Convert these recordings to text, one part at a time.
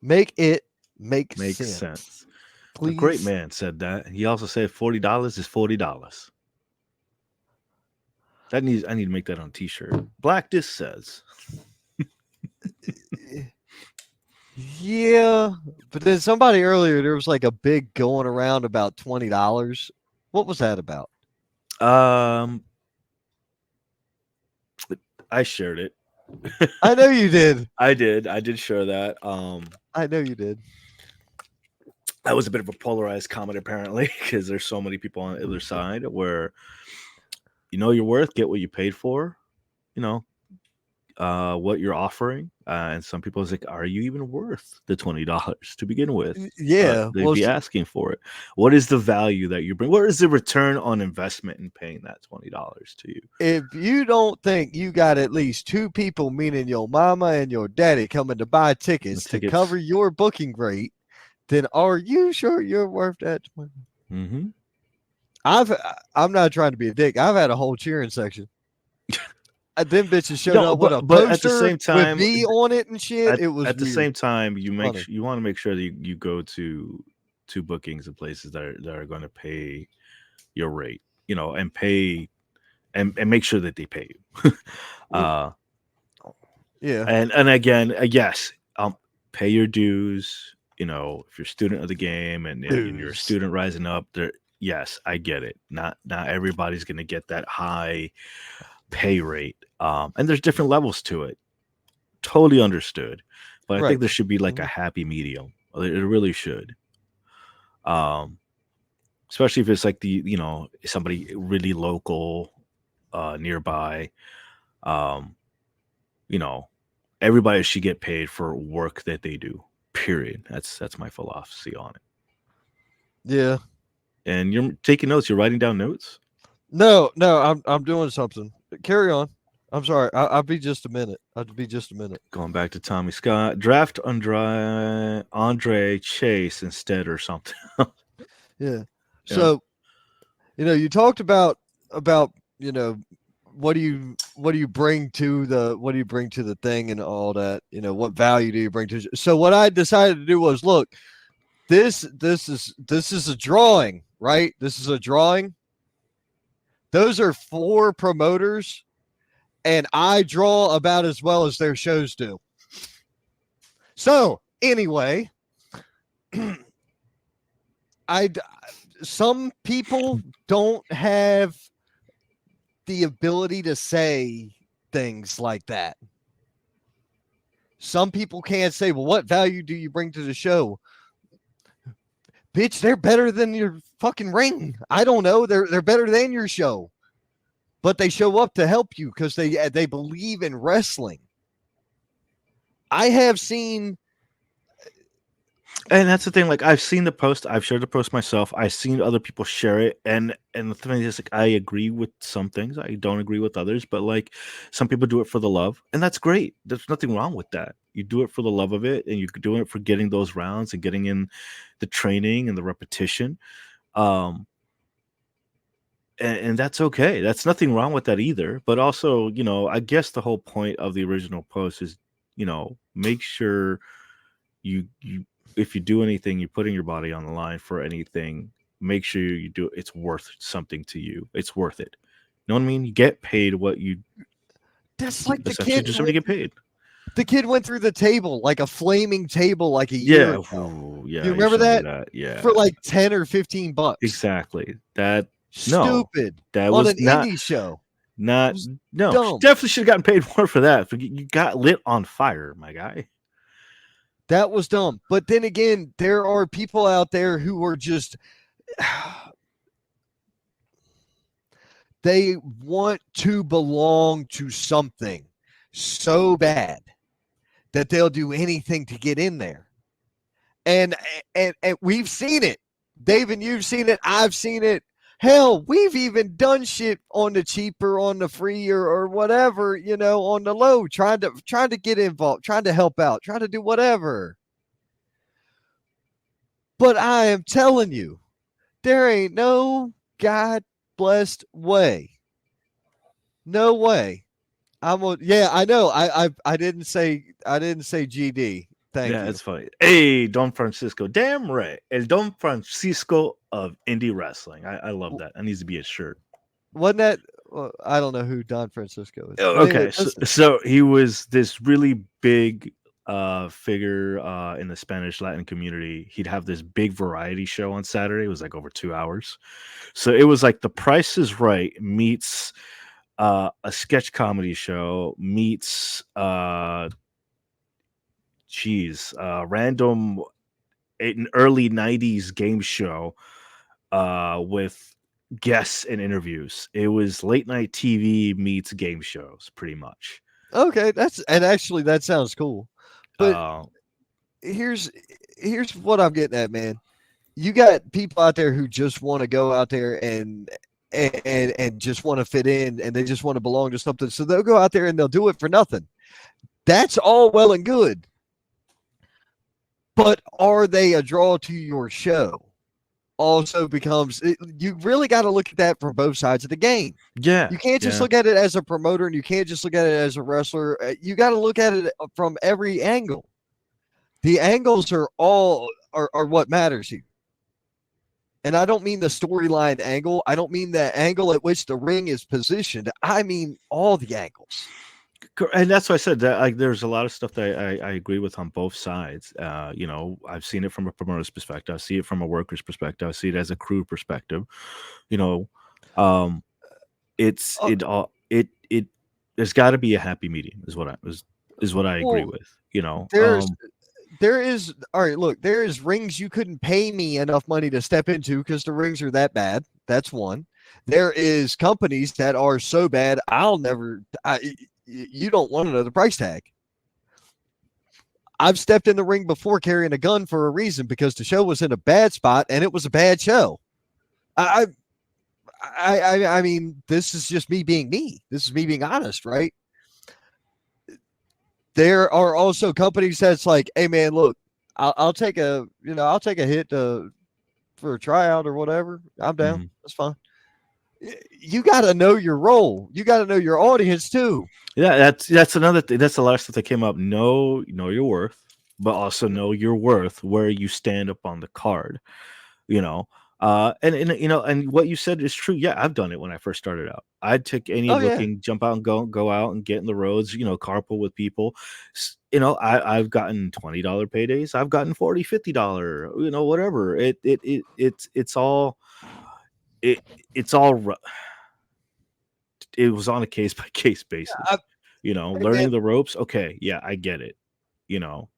Make it make Makes sense, sense. A great please. man said that. He also said $40 is $40. That needs I need to make that on a t-shirt. Black Disc says. Yeah, but then somebody earlier there was like a big going around about $20. What was that about? Um I shared it. I know you did. I did. I did share that. I know you did. That was a bit of a polarized comment apparently because there's so many people on the other side where you know your worth, get what you paid for, you know, what you're offering. And some people is like, are you even worth the $20 to begin with? Yeah. They'd be asking for it. What is the value that you bring? What is the return on investment in paying that $20 to you? If you don't think you got at least two people, meaning your mama and your daddy, coming to buy The tickets to tickets. cover your booking rate, then are you sure you're worth that 20? Mm-hmm. I've I'm not trying to be a dick. I've had a whole cheering section. Them bitches showed No, up with but a at the poster same with time, me on it and shit. It was at the weird. same time, Funny. you want to make sure that you go to bookings and places that are going to pay your rate, you know, and pay and make sure that they pay you. Mm, uh, yeah. and again, yes, pay your dues. You know, if you're a student of the game and you're a Dues. student rising up, there, yes, I get it. Not everybody's going to get that high pay rate, and there's different levels to it. Totally understood, but I think Right. there should be like a Mhm. happy medium. It really should. Um, Especially if it's like the you know somebody really local, nearby. Um, you know, everybody should get paid for work that they do. Period. That's my philosophy on it. Yeah. And you're taking notes. You're writing down notes. No, no, I'm doing something. Carry on. I'm sorry. I'll be just a minute. I'll be just a minute. Going back to Tommy Scott, draft Andre Chase instead or something. Yeah. Yeah. So, you talked about, you know, what do you bring to the thing and all that, what value do you bring to so what I decided to do was look, this is a drawing, right? This is a drawing. Those are four promoters and I draw about as well as their shows do. So, anyway, I some people don't have the ability to say things like that. Some people can't say, "Well, what value do you bring to the show?" Bitch, they're better than your fucking ring. I don't know. They're better than your show, but they show up to help you because they believe in wrestling. I have seen. And that's the thing. Like I've seen the post. I've shared the post myself. I've seen other people share it, and the thing is, like, I agree with some things. I don't agree with others. But like, some people do it for the love, and that's great. There's nothing wrong with that. You do it for the love of it, and you're doing it for getting those rounds and getting in the training and the repetition. Um, and that's okay. That's nothing wrong with that either. But also, you know, I guess the whole point of the original post is, you know, make sure you if you do anything, you're putting your body on the line for anything. Make sure you do it's worth something to you. It's worth it. You know what I mean? You get paid what you That's like the essentially kid. deserve to get paid. The kid went through the table like a flaming table like a year Yeah, ago. ooh, Do you yeah, you remember showed me that? that. For Yeah, like 10 or 15 bucks. exactly. That no, Stupid. that On was an indie show. It not was no. dumb. Definitely should have gotten paid more for that. You got lit on fire, my guy. That was dumb. But then again, there are people out there who are just they want to belong to something so bad that they'll do anything to get in there. And and we've seen it. David, you've seen it. I've seen it. Hell, we've even done shit on the cheaper, on the free, or whatever, on the low, trying to get involved, trying to help out, trying to do whatever. But I am telling you, there ain't no God blessed way. No way. Yeah, I know. I didn't say GD. Thank Yeah, you. it's funny. Hey, Don Francisco. Damn right. El Don Francisco of indie wrestling. I love W- that. That needs to be a shirt. Wasn't that? Well, I don't know who Don Francisco is, Oh, but anyway, okay, so he was this really big figure in the Spanish Latin community. He'd have this big variety show on Saturday. It was like over 2 hours. So it was like The Price is Right meets a sketch comedy show meets random an early 90s game show with guests and interviews. It was late night TV meets game shows, pretty much. okay, and actually that sounds cool. But Uh, here's here's what I'm getting at, man. You got people out there who just want to go out there and just want to fit in and they just want to belong to something. So they'll go out there and they'll do it for nothing. That's all well and good. But are they a draw to your show? Also becomes you really got to look at that from both sides of the game. yeah, You can't just yeah. look at it as a promoter and you can't just look at it as a wrestler. You got to look at it from every angle. The angles are all are what matters here. And I don't mean the storyline angle. I don't mean the angle at which the ring is positioned. I mean all the angles. And that's why I said that like there's a lot of stuff that I agree with on both sides. I've seen it from a promoter's perspective. I see it from a worker's perspective. I see it as a crew perspective. You know, um, it's Uh, it all it. There's got to be a happy medium. Is what I agree well, with. You know, there's there is all right. Look, there is rings you couldn't pay me enough money to step into because the rings are that bad. That's one. There is companies that are so bad. I'll never. You don't want another price tag. I've stepped in the ring before carrying a gun for a reason because the show was in a bad spot and it was a bad show. I I mean, this is just me being me. This is me being honest, right? There are also companies that's like, hey man, look, I'll take a I'll take a hit for a tryout or whatever. I'm down. mhm. That's fine. You got to know your role. You got to know your audience too. Yeah, that's another thing. That's a lot of stuff that came up. Know your worth, but also know your worth where you stand up on the card. You know, and what you said is true. Yeah, I've done it when I first started out. I'd take any Oh yeah, looking, jump out and go out and get in the roads. Carpool with people. I've gotten $20 paydays. I've gotten $40, $50. Whatever. It's all it it's all it was on a case by case basis. I, hey man. Learning the ropes. Okay, yeah, I get it. You know,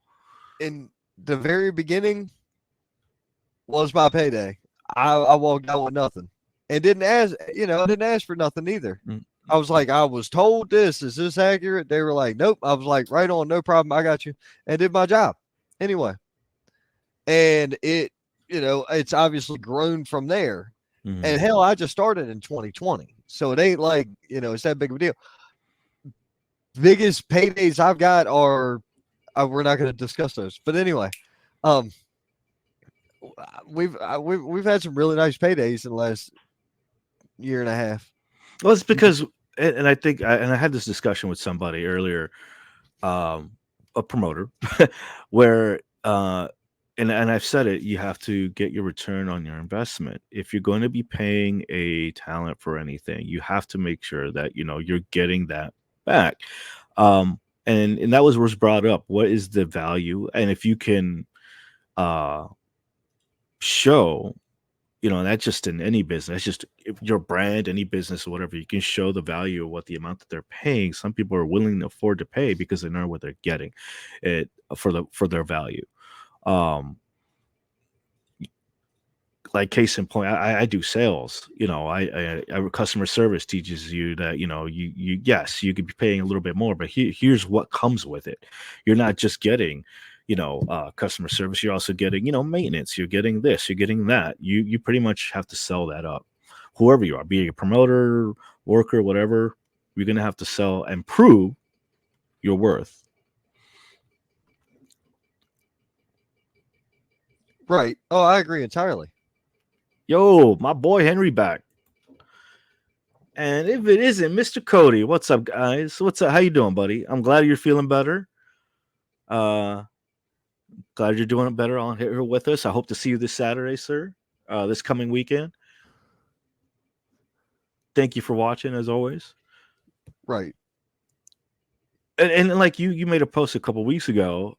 In the very beginning was my payday. I walked out with nothing and didn't ask. I didn't ask for nothing either. Mm, I was like, I was told this. Is this accurate? They were like, nope. I was like, right on, no problem. I got you, and did my job anyway. And it's obviously grown from there. And mhm. hell, I just started in 2020, so it ain't like it's that big of a deal. Biggest paydays I've got are we're not going to discuss those, but anyway, um, we've had some really nice paydays in the last year and a half. Well, it's because, and I think, and I had this discussion with somebody earlier, a promoter, where, and I've said it, you have to get your return on your investment. If you're going to be paying a talent for anything, you have to make sure that you're getting that back. And that was brought up. What is the value? And if you can uh show, and that's just in any business, just if your brand, any business or whatever, you can show the value of what the amount that they're paying. Some people are willing to afford to pay because they know what they're getting it for their value. Um, like case in point, I do sales. Customer service teaches you that you yes, you could be paying a little bit more, but here's what comes with it. You're not just getting customer service. You're also getting maintenance. You're getting this. You're getting that. You pretty much have to sell that up. Whoever you are, be it a promoter, worker, whatever, you're gonna have to sell and prove your worth. Right. Oh, I agree entirely. Yo, my boy Henry back. And if it isn't Mr. Cody, what's up, guys? What's up? How you doing, buddy? I'm glad you're feeling better. Uh, Glad you're doing better on here with us. I hope to see you this Saturday, sir. This coming weekend. Thank you for watching, as always. Right. And like you made a post a couple weeks ago,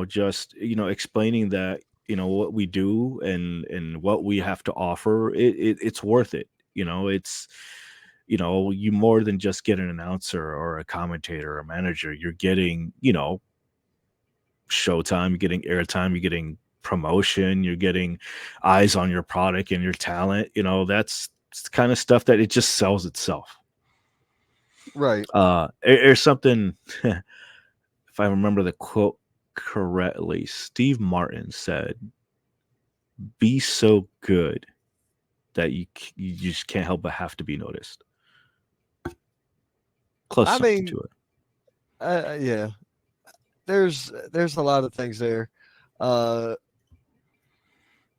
just explaining that what we do and what we have to offer. It's worth it. It's you more than just get an announcer or a commentator or a manager. You're getting showtime, you're getting airtime, you're getting promotion, you're getting eyes on your product and your talent. That's the kind of stuff that it just sells itself. Right. There's something, if I remember the quote correctly, Steve Martin said, "Be so good that you just can't help but have to be noticed." Close I something mean, to it. yeah. There's a lot of things there. We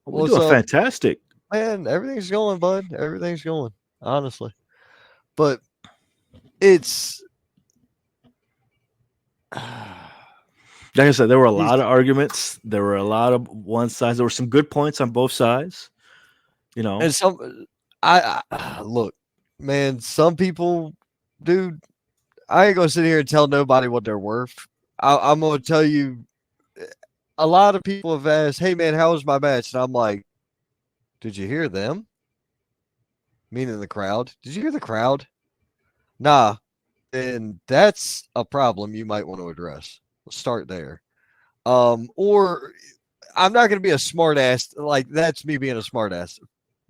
What's do a up, fantastic. man? Everything's going, bud. Everything's going, honestly. But it's Like I said, there were a he's- lot of arguments. There were a lot of one sides. There were some good points on both sides. and I look, man. Some people, dude. I ain't gonna sit here and tell nobody what they're worth. I'm gonna tell you. A lot of people have asked, "Hey, man, how was my match?" And I'm like, "Did you hear them?" Meaning the crowd. Did you hear the crowd? Nah. And that's a problem you might want to address. Let's start there. Or I'm not going to be a smart ass. Like, that's me being a smart ass.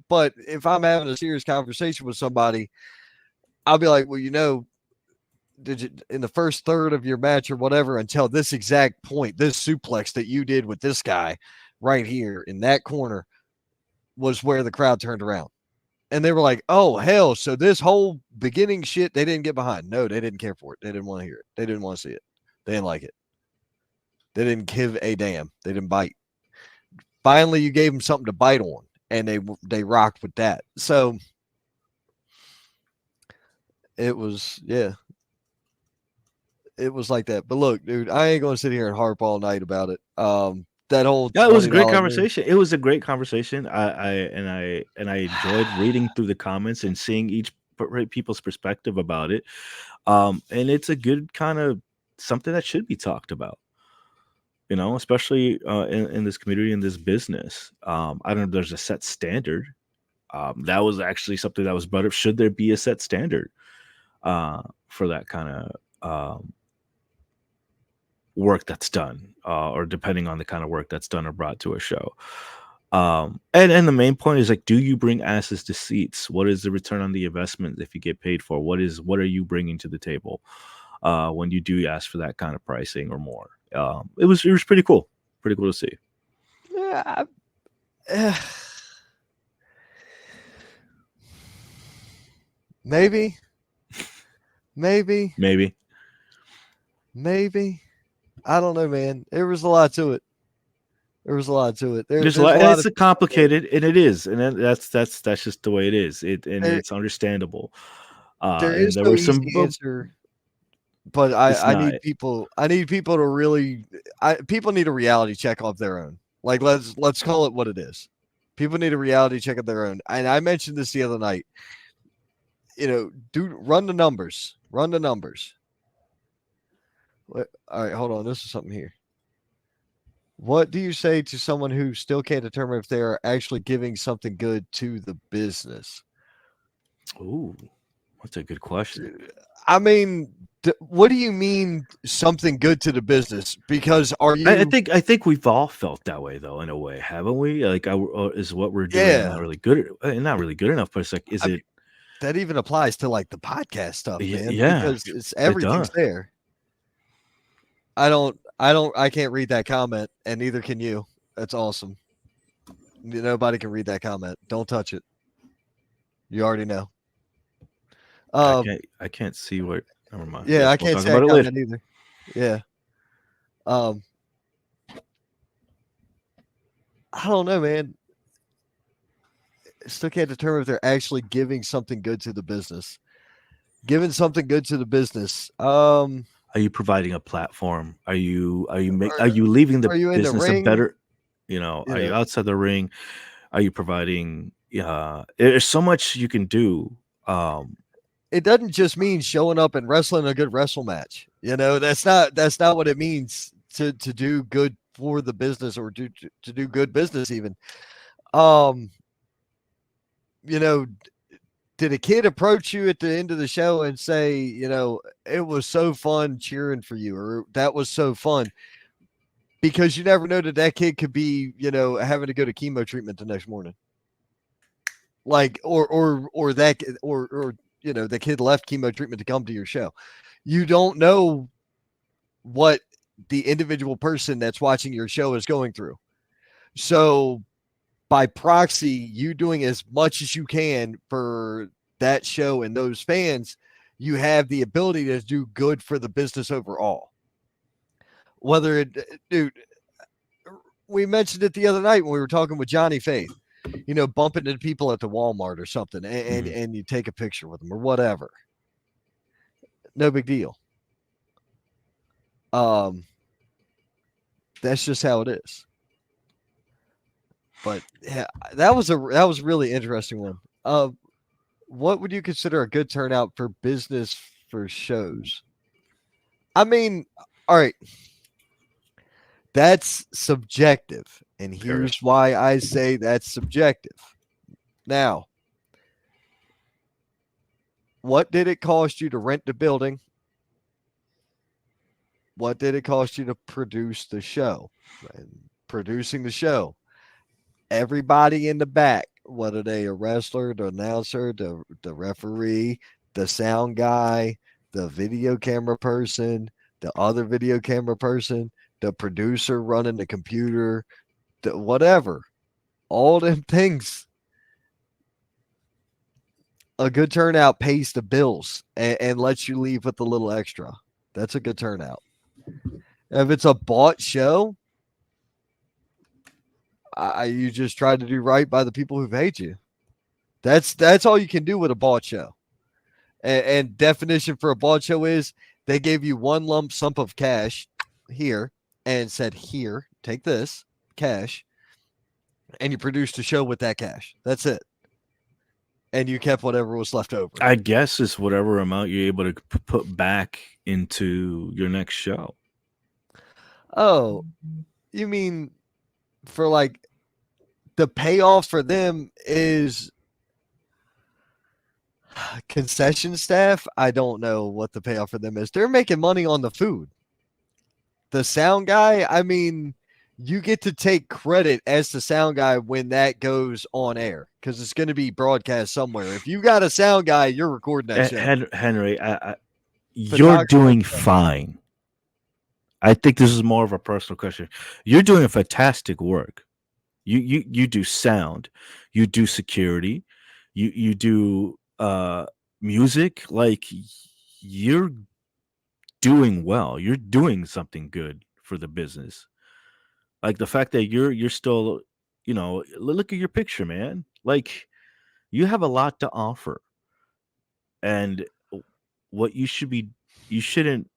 But if I'm having a serious conversation with somebody, I'll be like, well, did you in the first third of your match or whatever until this exact point, this suplex that you did with this guy right here in that corner was where the crowd turned around. And they were like, oh, hell. So this whole beginning shit, they didn't get behind. No, they didn't care for it. They didn't want to hear it. They didn't want to see it. They didn't like it. They didn't give a damn. They didn't bite. Finally, you gave them something to bite on, and they rocked with that. So it was, yeah, it was like that. But look, dude, I ain't gonna sit here and harp all night about it. That whole Yeah, it was a great $20 conversation. It was a great conversation. I enjoyed reading through the comments and seeing each people's perspective about it. And it's a good kind of something that should be talked about. Especially in this community, in this business. I don't know if there's a set standard. That was actually something that was brought up. Should there be a set standard for that kind of work that's done, or depending on the kind of work that's done or brought to a show? And the main point is, like, do you bring asses to seats? What is the return on the investment if you get paid for? What are you bringing to the table when you do ask for that kind of pricing or more? It was pretty cool to see. Yeah. Maybe. Maybe. I don't know, man. There was a lot to it. There's a lot. There's a lot, and it's complicated, and it is, and that's just the way it is. It's understandable. There And is there no were easy some. answer, but I need people. I need people to really. People need a reality check of their own. Like let's call it what it is. People need a reality check of their own. And I mentioned this the other night. Run the numbers. Run the numbers. All right, hold on. This is something here. What do you say to someone who still can't determine if they are actually giving something good to the business? Ooh, that's a good question. I mean, what do you mean something good to the business? Because are you? I think we've all felt that way, though, in a way, haven't we? Like, is what we're doing not really good, not really good enough? But it's like, that even applies to like the podcast stuff, man? Yeah, because it's everything's there. I can't read that comment, and neither can you. That's awesome. Nobody can read that comment. Don't touch it. You already know. I can't see what. Never mind. Yeah, I can't see that comment either. Yeah. I don't know, man. Still can't determine if they're actually giving something good to the business. Giving something good to the business. Are you providing a platform? Are you Are, leaving the are you in the business a ring? better, you know, You are you know, outside the ring? Are you providing there's so much you can do. it doesn't just mean showing up and wrestling a good wrestle match. That's not what it means to do good for the business or to do good business even. Um, you know, did a kid approach you at the end of the show and say, it was so fun cheering for you, or that was so fun? Because you never know that kid could be, having to go to chemo treatment the next morning. Like, or that, or the kid left chemo treatment to come to your show. You don't know what the individual person that's watching your show is going through. So by proxy, you doing as much as you can for that show and those fans, you have the ability to do good for the business overall. Whether it, dude, we mentioned it the other night when we were talking with Johnny Faith, bumping into people at the Walmart or something, and you take a picture with them or whatever. No big deal. That's just how it is. But yeah, that was a really interesting one. What would you consider a good turnout for business for shows? I mean, all right, that's subjective, and Period. here's why I say that's subjective. Now, what did it cost you to rent the building? What did it cost you to produce the show? And producing the show, everybody in the back, whether they a wrestler, the announcer, the referee, the sound guy, the video camera person, the other video camera person, the producer running the computer, the whatever, all them things. A good turnout pays the bills and lets you leave with a little extra. That's a good turnout. If it's a bought show, you just try to do right by the people who paid you. That's all you can do with a bought show. And definition for a bought show is they gave you one lump sum of cash here and said, here, take this cash, and you produced a show with that cash. That's it. And you kept whatever was left over. I guess it's whatever amount you're able to put back into your next show. Oh, you mean for like the payoff for them is concession staff? I don't know what the payoff for them is. They're making money on the food. The sound guy, I mean, you get to take credit as the sound guy when that goes on air because it's going to be broadcast somewhere. If you got a sound guy, you're recording that show. Henry, you're doing fine. I think this is more of a personal question. You're doing a fantastic work. You do sound, you do security, you do music. Like, you're doing well. You're doing something good for the business. Like, the fact that you're still, look at your picture, man. Like, you have a lot to offer. And what you shouldn't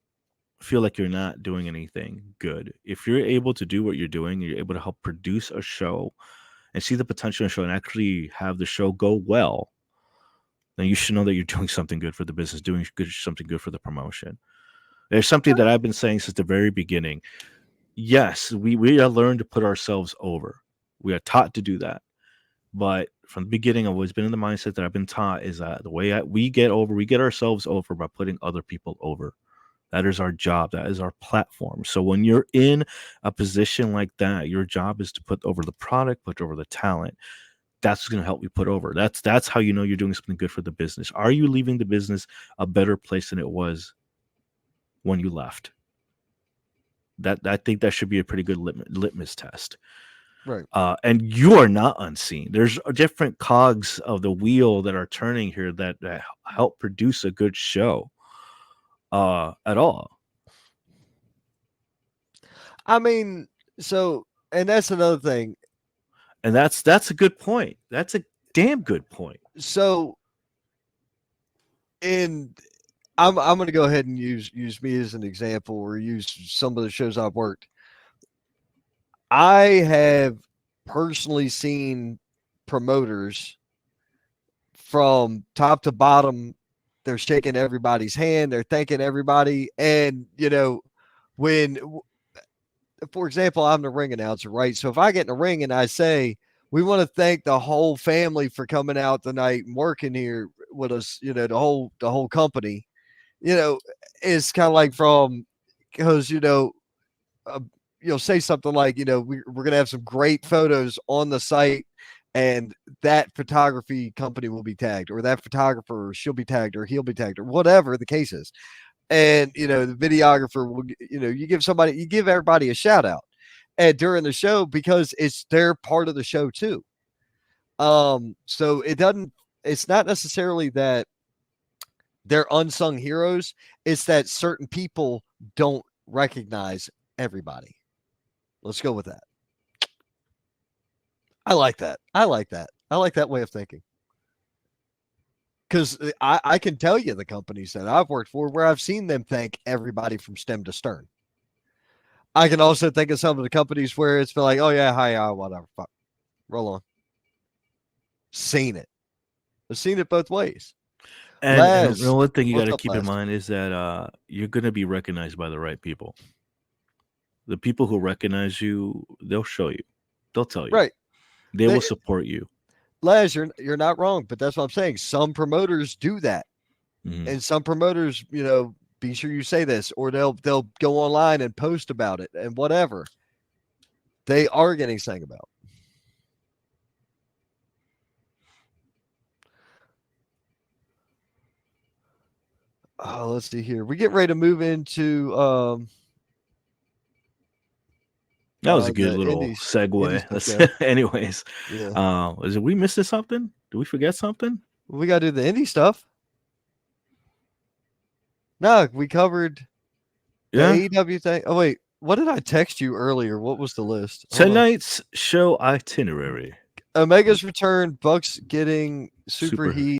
feel like you're not doing anything good. If you're able to do what you're doing, you're able to help produce a show and see the potential in the show and actually have the show go well, then you should know that you're doing something good for the business, something good for the promotion. There's something that I've been saying since the very beginning. Yes, we are learned to put ourselves over. We are taught to do that. But from the beginning, I've always been in the mindset that I've been taught is that the way we get ourselves over by putting other people over. That is our job. That is our platform. So when you're in a position like that, your job is to put over the product, put over the talent. That's going to help you put over. That's how you know you're doing something good for the business. Are you leaving the business a better place than it was when you left? That I think that should be a pretty good litmus test. Right. And you are not unseen. There's different cogs of the wheel that are turning here that help produce a good show. At all. I mean, and that's another thing. And that's a good point. That's a damn good point. So, I'm going to go ahead and use me as an example, or use some of the shows I've worked. I have personally seen promoters from top to bottom. They're shaking everybody's hand. They're thanking everybody. And, when, for example, I'm the ring announcer, right? So if I get in the ring and I say, we want to thank the whole family for coming out tonight and working here with us, the whole company, it's kind of like because, say something like, we're going to have some great photos on the site, and that photography company will be tagged, or that photographer, she'll be tagged, or he'll be tagged, or whatever the case is. And, the videographer will, you give everybody a shout out and during the show, because it's their part of the show too. So it's not necessarily that they're unsung heroes. It's that certain people don't recognize everybody. Let's go with that. I like that. I like that way of thinking. Because I can tell you the companies that I've worked for where I've seen them thank everybody from stem to stern. I can also think of some of the companies where it's been like, oh yeah, hi, whatever, fuck, roll on. Seen it. I've seen it both ways. And the one thing you got to keep Laz? in mind is that you're going to be recognized by the right people. The people who recognize you, they'll show you. They'll tell you. Right. They will support you. Laz, you're not wrong, but that's what I'm saying. Some promoters do that. Mhm. And some promoters, be sure you say this, or they'll go online and post about it and whatever. They are getting sang about. Oh, let's see here. We get ready to move into that was a good little segue. Anyways, yeah. Did we miss something? Did we forget something? We got to do the indie stuff. No, we covered the AEW thing. Oh wait, what did I text you earlier? What was the list? Tonight's show itinerary: Omega's return, Bucks getting super heat.